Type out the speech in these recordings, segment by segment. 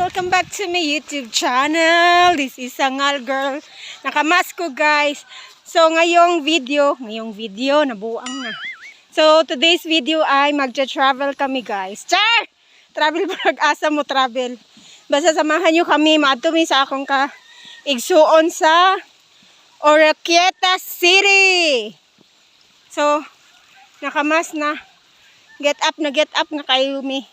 Welcome back to my YouTube channel. This is Sangal Girl. Nakamask ko guys. So ngayong video, nabuang na. So today's video ay magja-travel kami guys. Char! Travel vlog, asa mo travel. Basta samahan nyo kami, maadto mi sa akong igsuon sa Oroquieta City. So, nakamas na. Get up na kayo mi.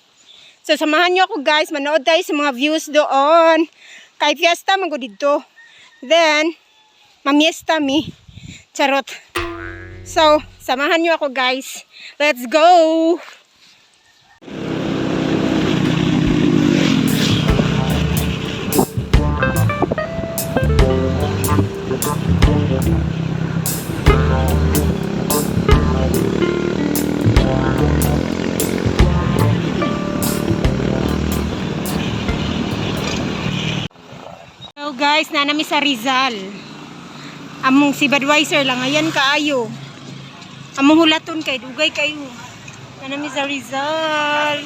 So, samahan nyo ako guys. Manood tayo sa mga views doon. Kay fiesta, mago dito. Then, mamiesta mi. Charot. So, samahan nyo ako guys. Let's go! Guys, nanami sa Rizal. Among si Budweiser lang ayan kaayo. Among hulaton kay dugay kayo. Nanami sa Rizal.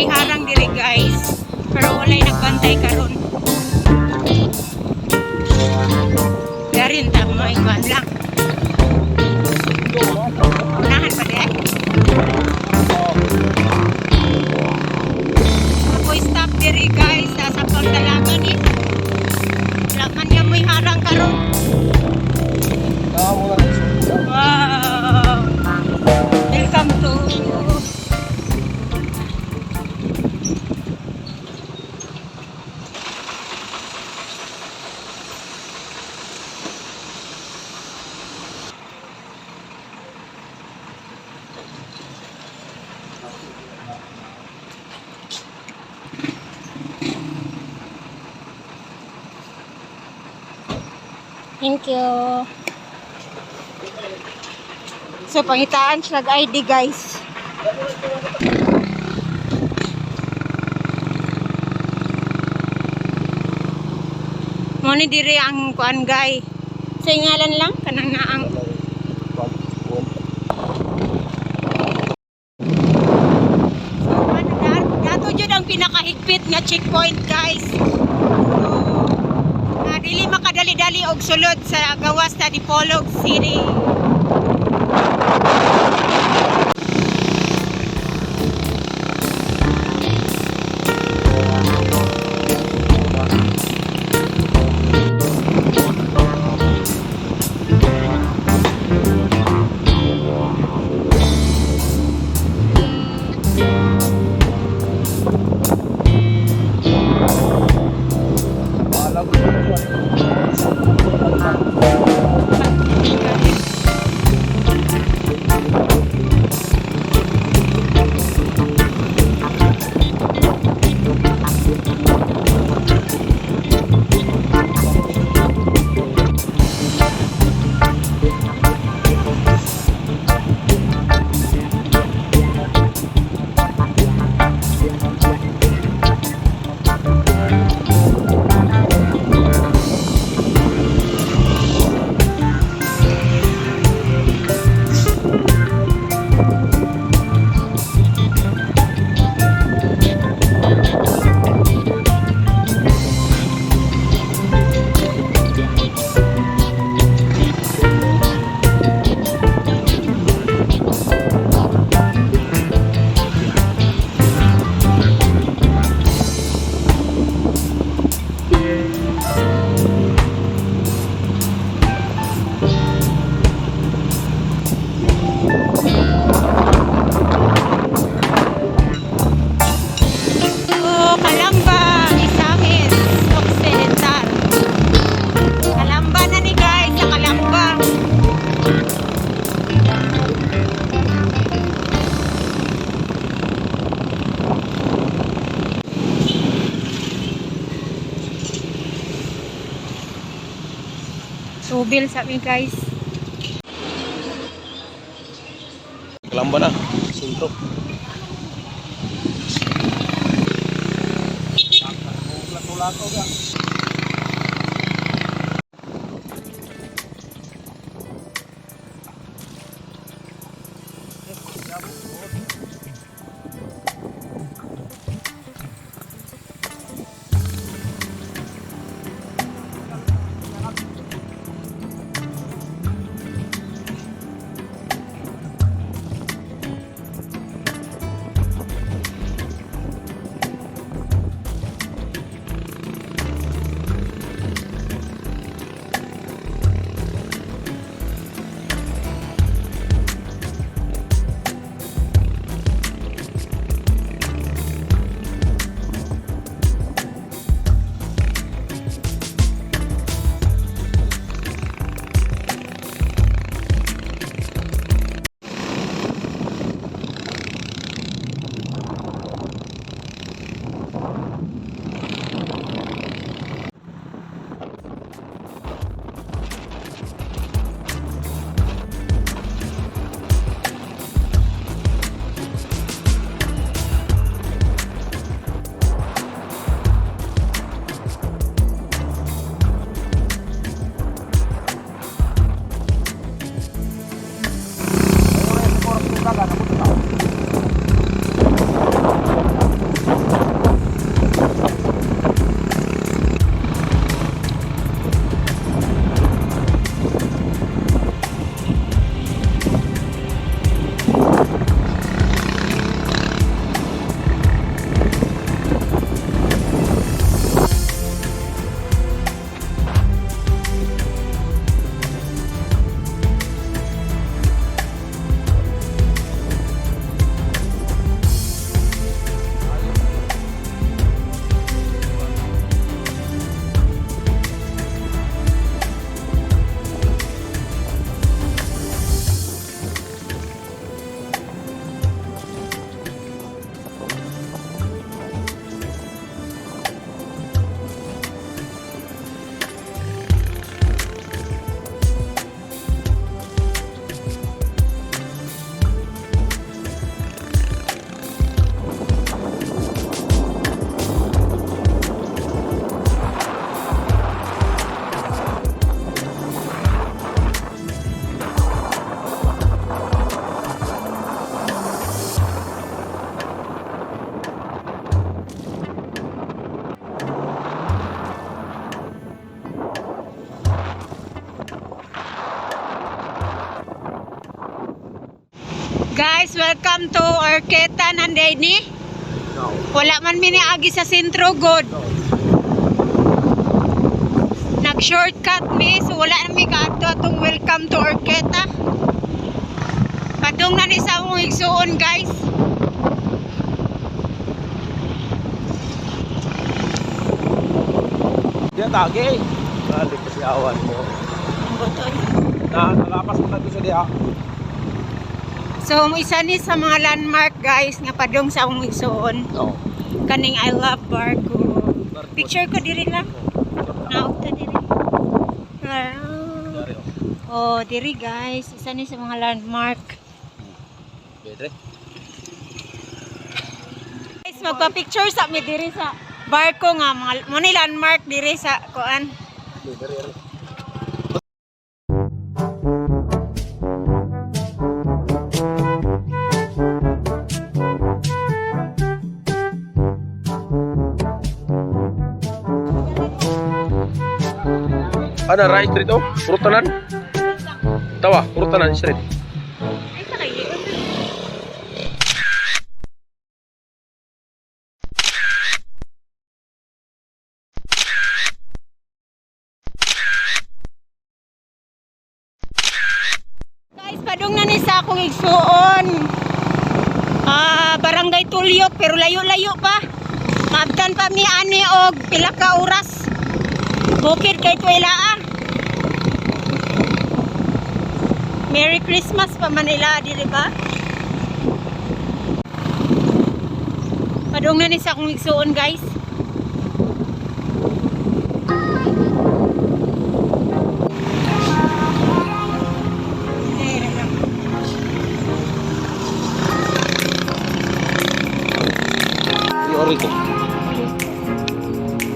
Harang diri guys, pero walay nagbantay karon. Darin ta mo ikuan lang. Unahan pa di. Ako stop diri guys sa pagdalagan ni. Lakan niya mo harang karon. Wow. Welcome to Thank you. So, pangitaan siya nag-ID guys. Muna diri ang kuan guy. Sa ngalan lang, kanang naang. So, nato dyan ang pinakahigpit nga checkpoint guys. Dili makadali-dali og sulod sa gawas sa Dipolog City. Subil sa amin guys. Kalamba na. Sintro. Lato-lato ka. Guys, welcome to Orqueta nanday ni. Wala man miniagi sa sentro god. Nag-shortcut mi, so wala na mi kaadto atong welcome to Orqueta. Padung na ni sa among igsuon, guys. Dia tagi. Balik kasi awan mo. Nakapas na dito sa diha. So, isa ni sa mga landmark, guys, nga padung sa among igsuon. Oo. Kaning I love Barco. Picture ko diri na. Naog ta diri. Oh, diri guys, isa ni sa mga landmark. Bedre. Guys, magpa-picture sa mi diri sa barko nga mga mo ni landmark diri sa kuan. Bedre. Ana right street oh, Purutanan. Tawa, Purutanan street. Ay sa kayo. Guys, padung na ni sa akong igsuon. Barangay Tulyok pero layo-layo pa. Mabtan pa mi ani og pila ka oras. Bukid kay Tuwela. Merry Christmas pa Manila, di ba? Padung na ni sa akong igsuon, guys.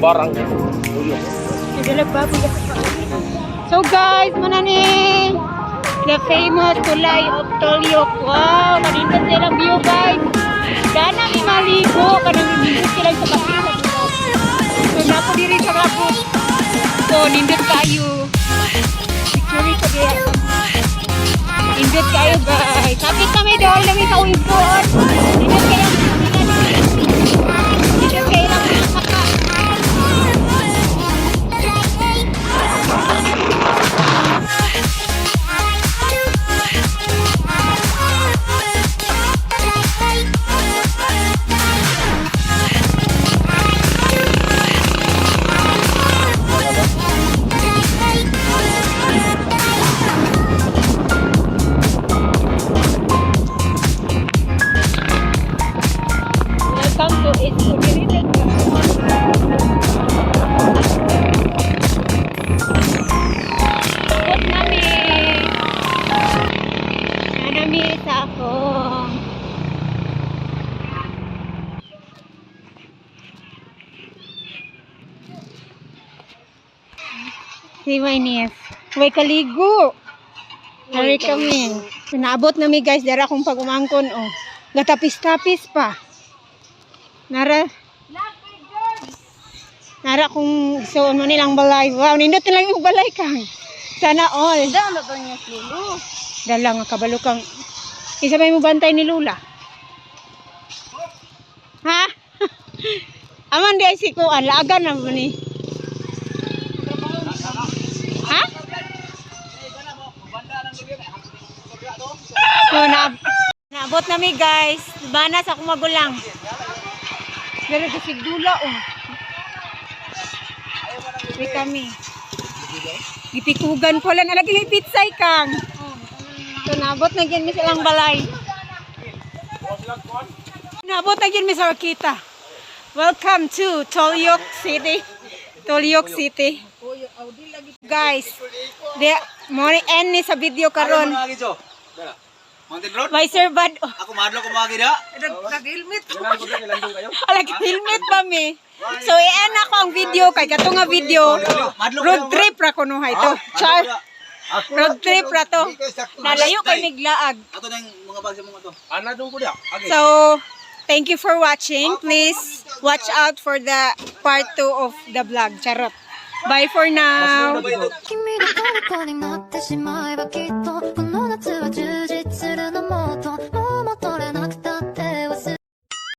barang. So guys, muna ni the famous tulay of Tolyok. Wow, kanindot silang view guys. Dana ni maligo, kanang nindot sila sa kapila. So napo diri sa kapot. So nindot kayo. Picture ko diya. Nindot kayo guys. Kapit kami doon, lami ka uipon. Nindot kayo. Nindot kayo lang maka. Welcome to It's Ikot nami. Nanami sa akong. Si Maynies. Way kaligo. Hari kami. Naabot nami guys. Dara akong pag-umangkon. Oh. Gatapis-tapis pa. Nara kung isuon mo nilang balay. Wow, nindot lang yung balay kang. Sana all. Daan na ba niya lulu? Dala nga kabalo kang. Isabay mo bantay ni Lula. Ha? Aman di ay sikuan. Laagan na mo ni. Ha? So, naabot na mi guys. Bana sa akong magulang. Pero kasi dula oh. Uy kami. Gipikugan ko lang. Alagi may pitsay kang. So nabot na gyan mi silang balay. Nabot na gyan mi sa Orkita. Welcome to Tolyok City. Tolyok City. Guys, mo ni end ni sa video karon. Mountain Road? May Sir Bad. Oh. Ako madlo ko mga gida. Nag-helmet. Alag helmet pa mi. So i-end ako ang video kay kato nga video. Road trip ra kuno ha ito. Char. Road trip ra to. Nalayo kay miglaag. Ato nang mga bag sa mga to. Ana dong ko dia. So thank you for watching. Please watch out for the part 2 of the vlog. Charot. Bye for now. 君の虜になってしまえばきっと